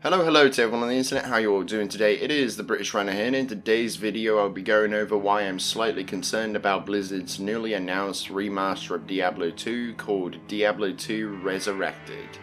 Hello to everyone on the internet, how you all doing today? It is the British Runner here, and in today's video I'll be going over why I'm slightly concerned about Blizzard's newly announced remaster of Diablo 2 called Diablo 2 Resurrected.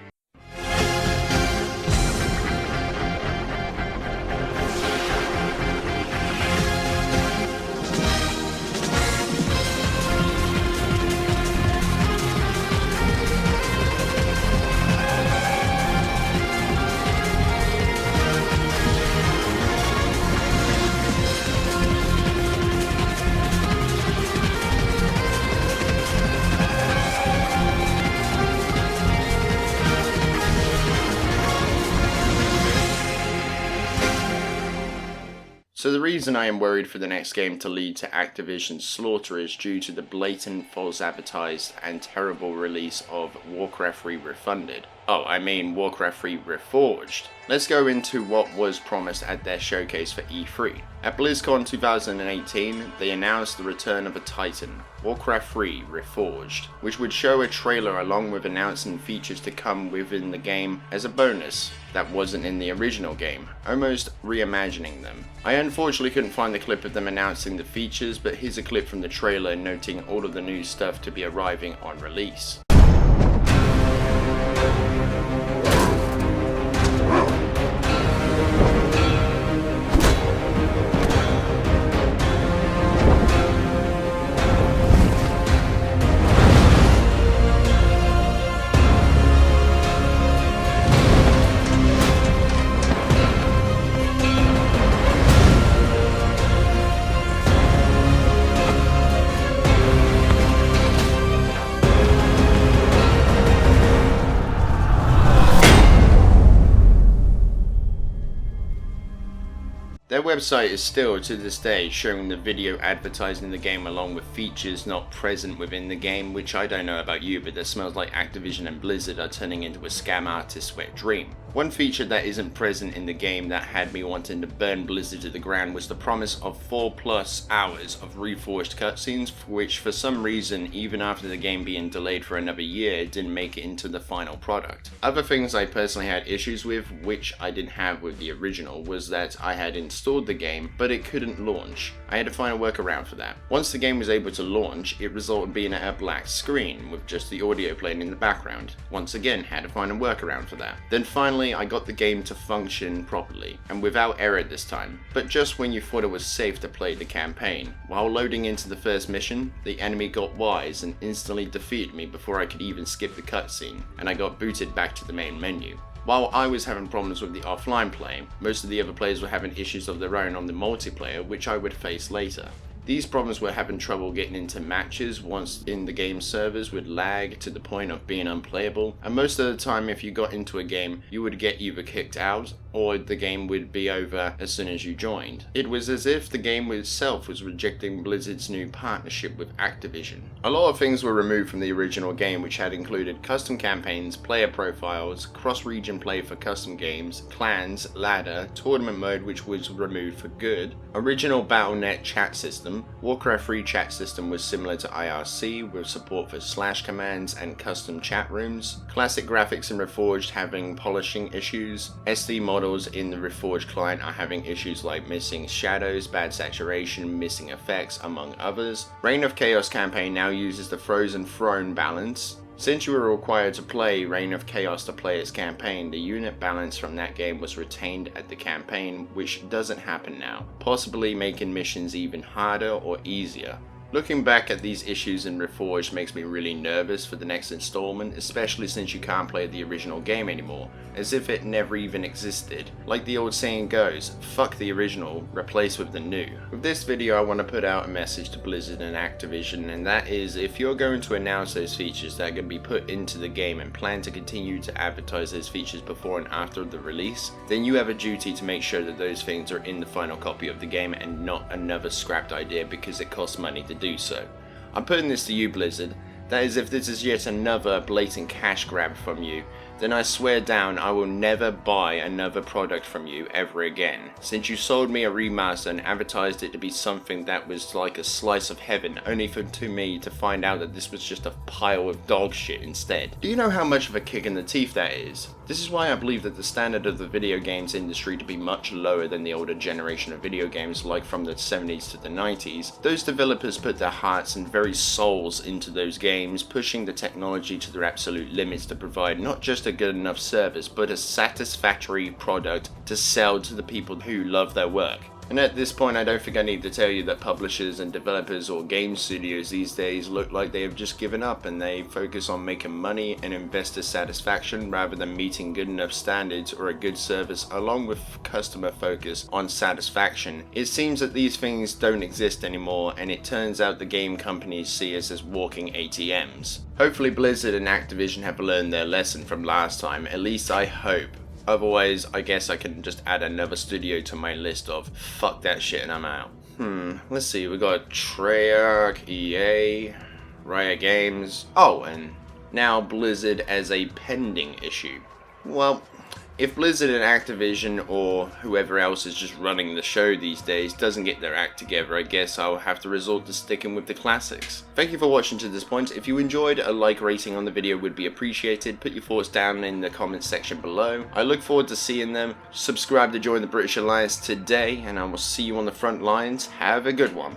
So the reason I am worried for the next game to lead to Activision's slaughter is due to the blatant, false advertised and terrible release of Warcraft 3 Refunded. Warcraft 3 Reforged. Let's go into what was promised at their showcase for E3. At BlizzCon 2018, they announced the return of a titan, Warcraft 3 Reforged, which would show a trailer along with announcing features to come within the game as a bonus that wasn't in the original game, almost reimagining them. I unfortunately couldn't find the clip of them announcing the features, but here's a clip from the trailer noting all of the new stuff to be arriving on release. Their website is still, to this day, showing the video advertising the game along with features not present within the game, which I don't know about you, but that smells like Activision and Blizzard are turning into a scam artist's wet dream. One feature that isn't present in the game that had me wanting to burn Blizzard to the ground was the promise of 4+ hours of reforged cutscenes, which for some reason, even after the game being delayed for another year, didn't make it into the final product. Other things I personally had issues with, which I didn't have with the original, was that I had installed the game, but it couldn't launch. I had to find a workaround for that. Once the game was able to launch, it resulted in being a black screen with just the audio playing in the background. Once again, had to find a workaround for that. Then finally, I got the game to function properly, and without error this time, but just when you thought it was safe to play the campaign. While loading into the first mission, the enemy got wise and instantly defeated me before I could even skip the cutscene, and I got booted back to the main menu. While I was having problems with the offline play, most of the other players were having issues of their own on the multiplayer, which I would face later. These problems were having trouble getting into matches once in the game servers would lag to the point of being unplayable, and most of the time if you got into a game you would get either kicked out or the game would be over as soon as you joined. It was as if the game itself was rejecting Blizzard's new partnership with Activision. A lot of things were removed from the original game, which had included custom campaigns, player profiles, cross-region play for custom games, clans, ladder, tournament mode which was removed for good, original Battle.net chat system. Warcraft 3 chat system was similar to IRC with support for slash commands and custom chat rooms, classic graphics in Reforged having polishing issues, SD models in the Reforged client are having issues like missing shadows, bad saturation, missing effects, among others. Reign of Chaos campaign now uses the Frozen Throne balance. Since you were required to play Reign of Chaos to play its campaign, the unit balance from that game was retained at the campaign, which doesn't happen now, possibly making missions even harder or easier. Looking back at these issues in Reforged makes me really nervous for the next installment, especially since you can't play the original game anymore, as if it never even existed. Like the old saying goes, fuck the original, replace with the new. With this video I want to put out a message to Blizzard and Activision, and that is, if you're going to announce those features that are going to be put into the game and plan to continue to advertise those features before and after the release, then you have a duty to make sure that those things are in the final copy of the game and not another scrapped idea because it costs money to do so. I'm putting this to you, Blizzard. That is, if this is yet another blatant cash grab from you, then I swear down I will never buy another product from you ever again. Since you sold me a remaster and advertised it to be something that was like a slice of heaven, only for me to find out that this was just a pile of dog shit instead. Do you know how much of a kick in the teeth that is? This is why I believe that the standard of the video games industry to be much lower than the older generation of video games, like from the 70s to the 90s. Those developers put their hearts and very souls into those games, pushing the technology to their absolute limits to provide not just a good enough service, but a satisfactory product to sell to the people who love their work. And at this point, I don't think I need to tell you that publishers and developers or game studios these days look like they have just given up, and they focus on making money and investor satisfaction rather than meeting good enough standards or a good service along with customer focus on satisfaction. It seems that these things don't exist anymore, and it turns out the game companies see us as walking ATMs. Hopefully Blizzard and Activision have learned their lesson from last time, at least I hope. Otherwise, I guess I can just add another studio to my list of fuck that shit and I'm out. Let's see, we got Treyarch, EA, Riot Games. Oh, and now Blizzard as a pending issue. Well, if Blizzard and Activision or whoever else is just running the show these days doesn't get their act together, I guess I'll have to resort to sticking with the classics. Thank you for watching to this point. If you enjoyed, a like rating on the video would be appreciated. Put your thoughts down in the comments section below. I look forward to seeing them. Subscribe to join the British Alliance today, and I will see you on the front lines. Have a good one.